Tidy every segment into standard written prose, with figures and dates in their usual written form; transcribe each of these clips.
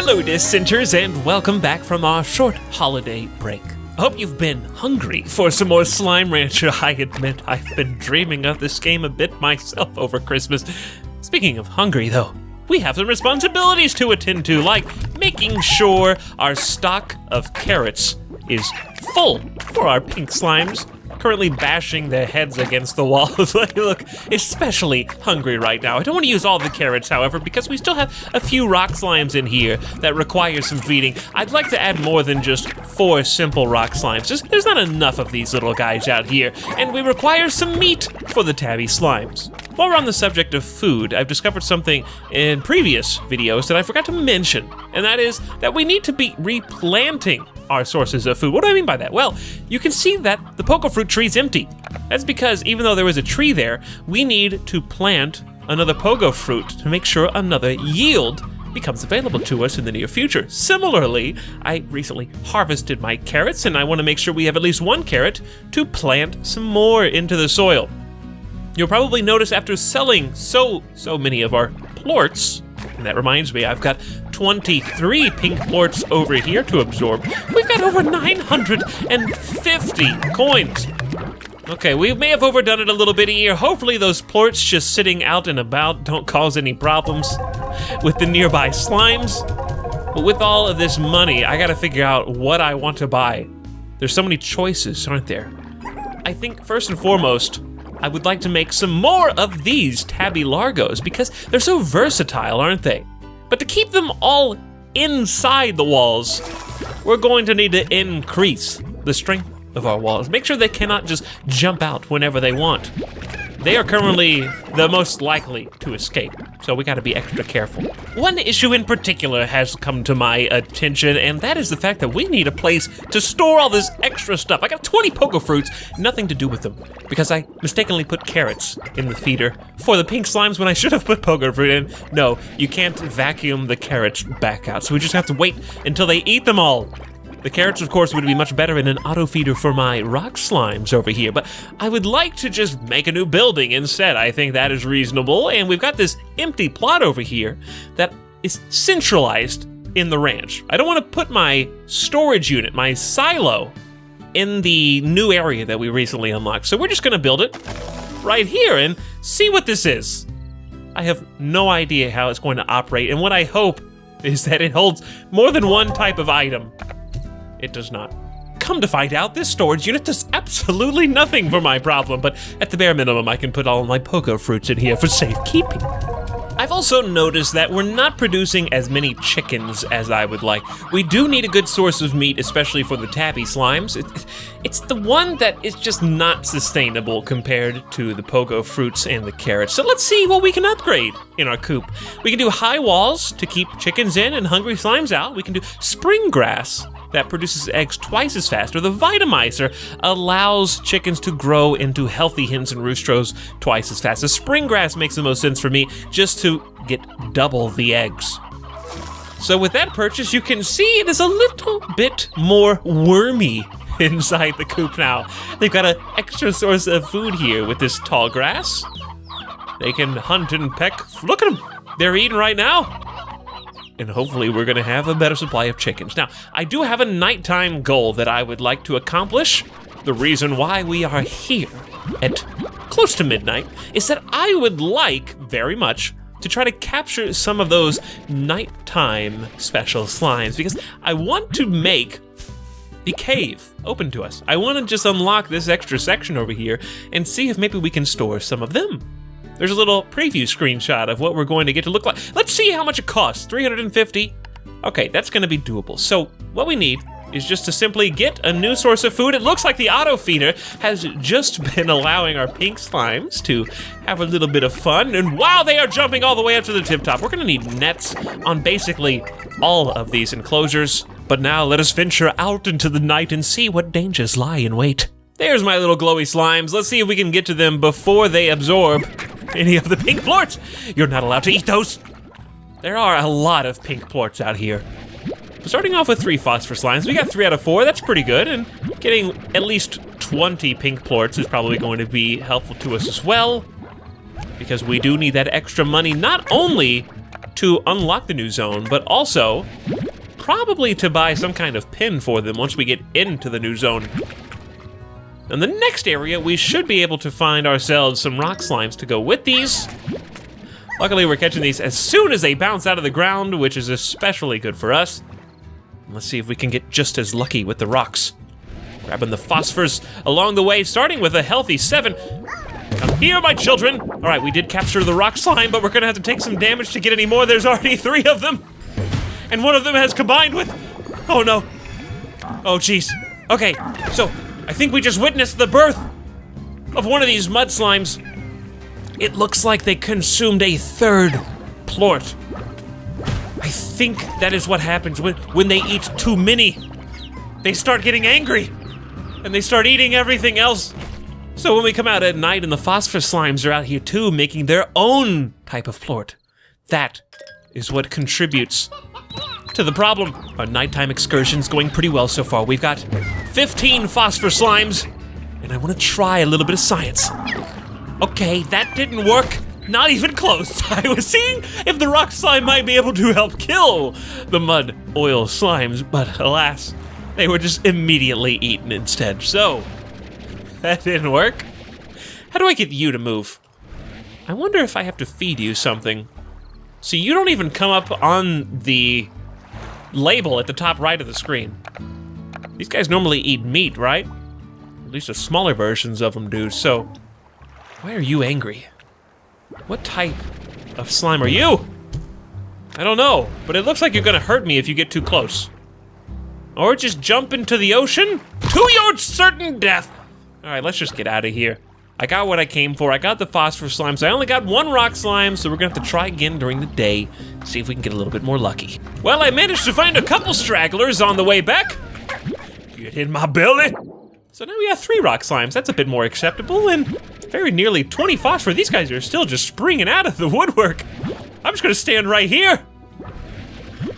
Hello, Dissenters, and welcome back from our short holiday break. I hope you've been hungry for some more Slime Rancher. I admit I've been dreaming of this game a bit myself over Christmas. Speaking of hungry, though, we have some responsibilities to attend to, like making sure our stock of carrots is full for our pink slimes, currently bashing their heads against the wall. They look especially hungry right now. I don't want to use all the carrots, however, because we still have a few rock slimes in here that require some feeding. I'd like to add more than just 4 simple rock slimes. There's not enough of these little guys out here, and we require some meat for the tabby slimes. While we're on the subject of food, I've discovered something in previous videos that I forgot to mention, and that is that we need to be replanting our sources of food. What do I mean by that? Well, you can see that the pogo fruit tree is empty. That's because even though there was a tree there, we need to plant another pogo fruit to make sure another yield becomes available to us in the near future. Similarly, I recently harvested my carrots, and I want to make sure we have at least 1 carrot to plant some more into the soil. You'll probably notice after selling so many of our plorts, and that reminds me, I've got 23 pink plorts over here to absorb. We've got over 950 coins. Okay, we may have overdone it a little bit here. Hopefully those plorts just sitting out and about don't cause any problems with the nearby slimes. But with all of this money, I gotta figure out what I want to buy. There's so many choices, aren't there? I think first and foremost, I would like to make some more of these tabby largos because they're so versatile, aren't they? But to keep them all inside the walls, we're going to need to increase the strength of our walls. Make sure they cannot just jump out whenever they want. They are currently the most likely to escape, so we gotta be extra careful. One issue in particular has come to my attention, and that is the fact that we need a place to store all this extra stuff. I got 20 pogo fruits, nothing to do with them, because I mistakenly put carrots in the feeder for the pink slimes when I should have put pogo fruit in. No, you can't vacuum the carrots back out, so we just have to wait until they eat them all. The carrots, of course, would be much better in an auto feeder for my rock slimes over here, but I would like to just make a new building instead. I think that is reasonable, and we've got this empty plot over here that is centralized in the ranch. I don't want to put my storage unit, my silo, in the new area that we recently unlocked, so we're just going to build it right here and see what this is. I have no idea how it's going to operate, and what I hope is that it holds more than one type of item. It does not. Come to find out, this storage unit does absolutely nothing for my problem, but at the bare minimum, I can put all of my pogo fruits in here for safekeeping. I've also noticed that we're not producing as many chickens as I would like. We do need a good source of meat, especially for the tabby slimes. It's the one that is just not sustainable compared to the pogo fruits and the carrots. So let's see what we can upgrade in our coop. We can do high walls to keep chickens in and hungry slimes out. We can do spring grass that produces eggs twice as fast, or the Vitamizer allows chickens to grow into healthy hens and roosters twice as fast. The spring grass makes the most sense for me, just to get double the eggs. So with that purchase, you can see it is a little bit more wormy inside the coop now. They've got an extra source of food here with this tall grass. They can hunt and peck. Look at them. They're eating right now. And hopefully we're gonna have a better supply of chickens. Now, I do have a nighttime goal that I would like to accomplish. The reason why we are here at close to midnight is that I would like very much to try to capture some of those nighttime special slimes, because I want to make the cave open to us. I want to just unlock this extra section over here and see if maybe we can store some of them. There's a little preview screenshot of what we're going to get to look like. Let's see how much it costs. 350. Okay, that's going to be doable. So what we need is just to simply get a new source of food. It looks like the auto feeder has just been allowing our pink slimes to have a little bit of fun. And wow, they are jumping all the way up to the tip top. We're going to need nets on basically all of these enclosures. But now let us venture out into the night and see what dangers lie in wait. There's my little glowy slimes. Let's see if we can get to them before they absorb any of the pink plorts. You're not allowed to eat those. There are a lot of pink plorts out here. Starting off with 3 phosphor slimes, we got 3 out of 4. That's pretty good, and getting at least 20 pink plorts is probably going to be helpful to us as well, because we do need that extra money not only to unlock the new zone, but also probably to buy some kind of pin for them once we get into the new zone. In the next area, we should be able to find ourselves some rock slimes to go with these. Luckily, we're catching these as soon as they bounce out of the ground, which is especially good for us. Let's see if we can get just as lucky with the rocks. Grabbing the phosphors along the way, starting with a healthy 7. Come here, my children. All right, we did capture the rock slime, but we're gonna have to take some damage to get any more. There's already 3 of them. And one of them has combined with, oh no. Oh geez. Okay, so I think we just witnessed the birth of one of these mud slimes. It looks like they consumed a 3rd plort. I think that is what happens when they eat too many. They start getting angry, and they start eating everything else. So when we come out at night and the phosphorus slimes are out here too, making their own type of plort, that is what contributes to the problem. Our nighttime excursion's going pretty well so far. We've got 15 phosphorus slimes, and I want to try a little bit of science. Okay, that didn't work. Not even close. I was seeing if the rock slime might be able to help kill the mud oil slimes, but alas, they were just immediately eaten instead. So, that didn't work. How do I get you to move? I wonder if I have to feed you something. See, you don't even come up on the label at the top right of the screen. These guys normally eat meat, right? At least the smaller versions of them do, so why are you angry? What type of slime are you? I don't know, but it looks like you're gonna hurt me if you get too close. Or just jump into the ocean to your certain death. All right, let's just get out of here. I got what I came for. I got the phosphorus slimes. I only got 1 rock slime, so we're gonna have to try again during the day, see if we can get a little bit more lucky. Well, I managed to find a couple stragglers on the way back. Get in my belly. So now we have 3 rock slimes. That's a bit more acceptable, and very nearly 20 phosphor. These guys are still just springing out of the woodwork. I'm just gonna stand right here.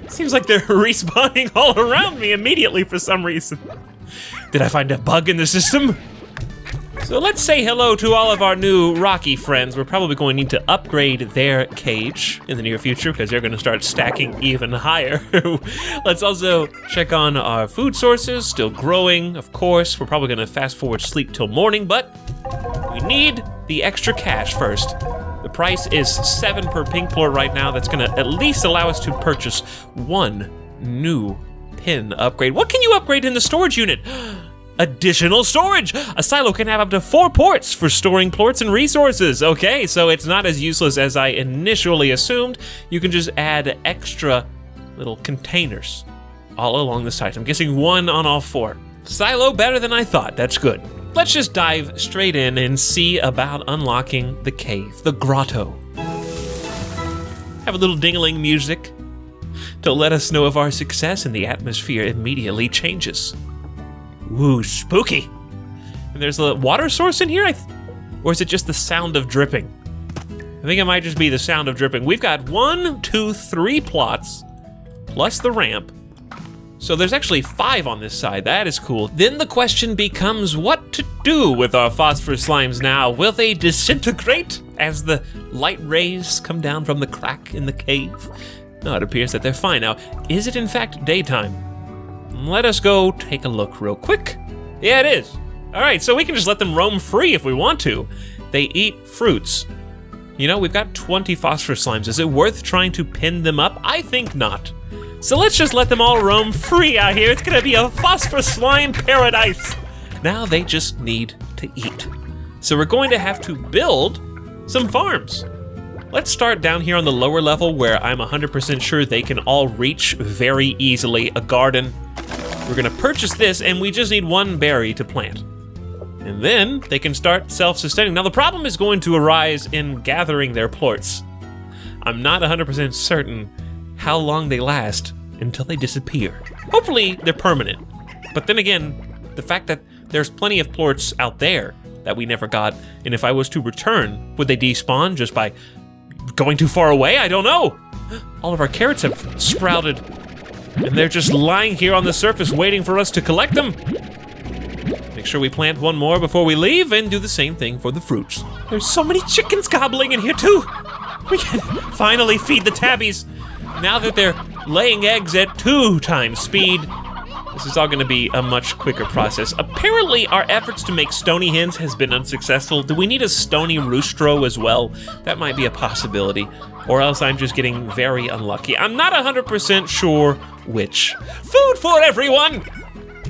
Seems like they're respawning all around me immediately for some reason. Did I find a bug in the system? So let's say hello to all of our new Rocky friends. We're probably going to need to upgrade their cage in the near future because they're gonna start stacking even higher. Let's also check on our food sources, still growing, of course. We're probably gonna fast forward sleep till morning, but we need the extra cash first. The price is 7 per pink plort right now. That's gonna at least allow us to purchase 1 new pin upgrade. What can you upgrade in the storage unit? Additional storage! A silo can have up to 4 ports for storing plorts and resources. Okay, so it's not as useless as I initially assumed. You can just add extra little containers all along the side. I'm guessing 1 on all 4. Silo better than I thought, that's good. Let's just dive straight in and see about unlocking the cave, the grotto. Have a little ding-a-ling music to let us know of our success, and the atmosphere immediately changes. Ooh, spooky. And there's a water source in here, or is it just the sound of dripping? I think it might just be the sound of dripping. We've got 1, 2, 3 plots, plus the ramp. So there's actually 5 on this side. That is cool. Then the question becomes what to do with our phosphorus slimes now. Will they disintegrate as the light rays come down from the crack in the cave? No, it appears that they're fine. Now, is it in fact daytime? Let us go take a look real quick. Yeah, it is. All right, so we can just let them roam free if we want to. They eat fruits. You know, we've got 20 phosphorus slimes. Is it worth trying to pin them up? I think not. So let's just let them all roam free out here. It's gonna be a phosphorus slime paradise. Now they just need to eat. So we're going to have to build some farms. Let's start down here on the lower level where I'm 100% sure they can all reach very easily. A garden. We're gonna purchase this, and we just need 1 berry to plant. And then they can start self-sustaining. Now the problem is going to arise in gathering their plorts. I'm not 100% certain how long they last until they disappear. Hopefully they're permanent. But then again, the fact that there's plenty of plorts out there that we never got, and if I was to return, would they despawn just by going too far away? I don't know. All of our carrots have sprouted, and they're just lying here on the surface waiting for us to collect them. Make sure we plant 1 more before we leave, and do the same thing for the fruits. There's so many chickens gobbling in here too. We can finally feed the tabbies. Now that they're laying eggs at 2 times speed. This is all gonna be a much quicker process. Apparently, our efforts to make stony hens has been unsuccessful. Do we need a stony roostro as well? That might be a possibility. Or else I'm just getting very unlucky. I'm not 100% sure which. Food for everyone!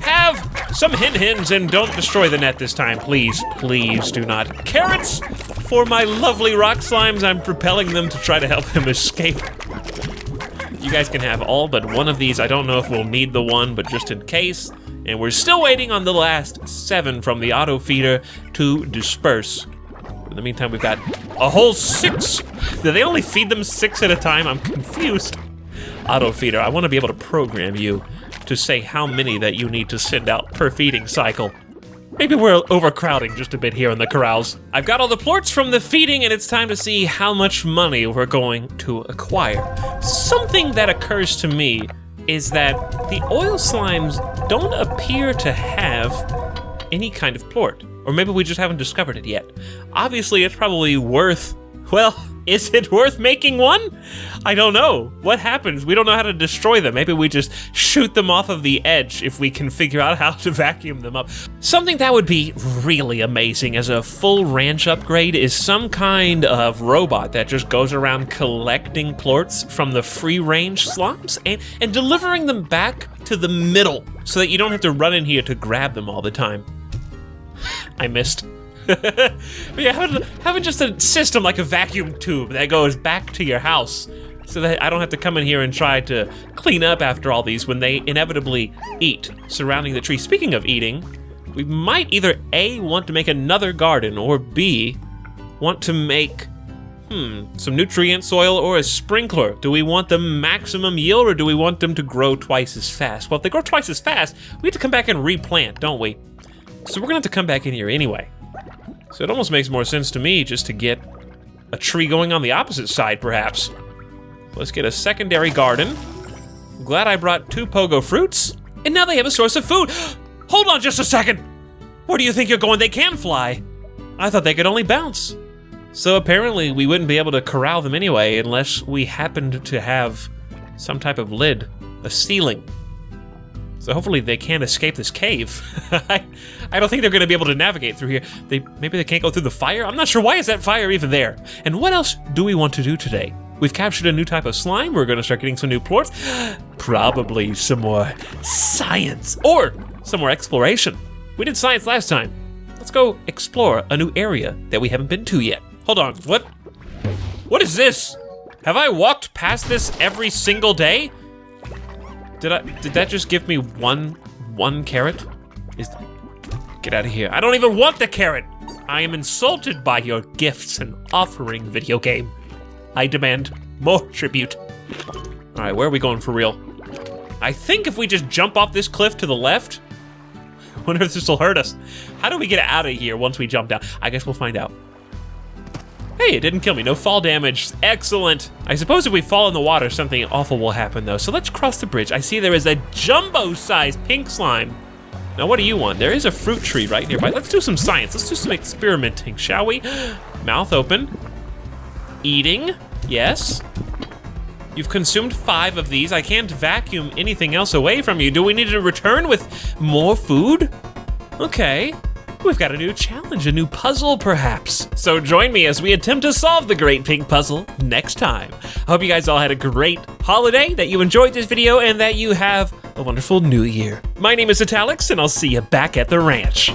Have some hens and don't destroy the net this time, please. Please do not. Carrots for my lovely rock slimes. I'm propelling them to try to help them escape. You guys can have all but one of these. I don't know if we'll need the one, but just in case. And we're still waiting on the last 7 from the auto feeder to disperse. In the meantime, we've got a whole 6. Do they only feed them 6 at a time? I'm confused. Auto feeder, I want to be able to program you to say how many that you need to send out per feeding cycle. Maybe we're overcrowding just a bit here in the corrals. I've got all the plorts from the feeding, and it's time to see how much money we're going to acquire. Something that occurs to me is that the oil slimes don't appear to have any kind of plort. Or maybe we just haven't discovered it yet. Obviously, it's probably worth, well, is it worth making one? I don't know. What happens? We don't know how to destroy them. Maybe we just shoot them off of the edge if we can figure out how to vacuum them up. Something that would be really amazing as a full ranch upgrade is some kind of robot that just goes around collecting plorts from the free-range slimes and delivering them back to the middle so that you don't have to run in here to grab them all the time. I missed. But yeah, having just a system like a vacuum tube that goes back to your house so that I don't have to come in here and try to clean up after all these when they inevitably eat surrounding the tree. Speaking of eating, we might either A, want to make another garden, or B, want to make, some nutrient soil or a sprinkler. Do we want the maximum yield or do we want them to grow twice as fast? Well, if they grow twice as fast, we have to come back and replant, don't we? So we're gonna have to come back in here anyway. So it almost makes more sense to me just to get a tree going on the opposite side, perhaps. Let's get a secondary garden. I'm glad I brought 2 pogo fruits, and now they have a source of food. Hold on just a second. Where do you think you're going? They can fly. I thought they could only bounce. So apparently we wouldn't be able to corral them anyway unless we happened to have some type of lid, a ceiling. So hopefully they can't escape this cave. I don't think they're gonna be able to navigate through here. Maybe they can't go through the fire? I'm not sure, why is that fire even there? And what else do we want to do today? We've captured a new type of slime. We're gonna start getting some new plorts. Probably some more science or some more exploration. We did science last time. Let's go explore a new area that we haven't been to yet. Hold on, what is this? Have I walked past this every single day? Did that just give me one carrot? Get out of here. I don't even want the carrot. I am insulted by your gifts and offering, video game. I demand more tribute. All right, where are we going for real? I think if we just jump off this cliff to the left, I wonder if this will hurt us. How do we get out of here once we jump down? I guess we'll find out. Hey, it didn't kill me. No fall damage. Excellent. I suppose if we fall in the water, something awful will happen, though. So let's cross the bridge. I see there is a jumbo-sized pink slime. Now, what do you want? There is a fruit tree right nearby. Let's do some science. Let's do some experimenting, shall we? Mouth open. Eating. Yes. You've consumed 5 of these. I can't vacuum anything else away from you. Do we need to return with more food? Okay. We've got a new challenge, a new puzzle, perhaps. So join me as we attempt to solve the Great Pink Puzzle next time. I hope you guys all had a great holiday, that you enjoyed this video, and that you have a wonderful new year. My name is Italyx, and I'll see you back at the ranch.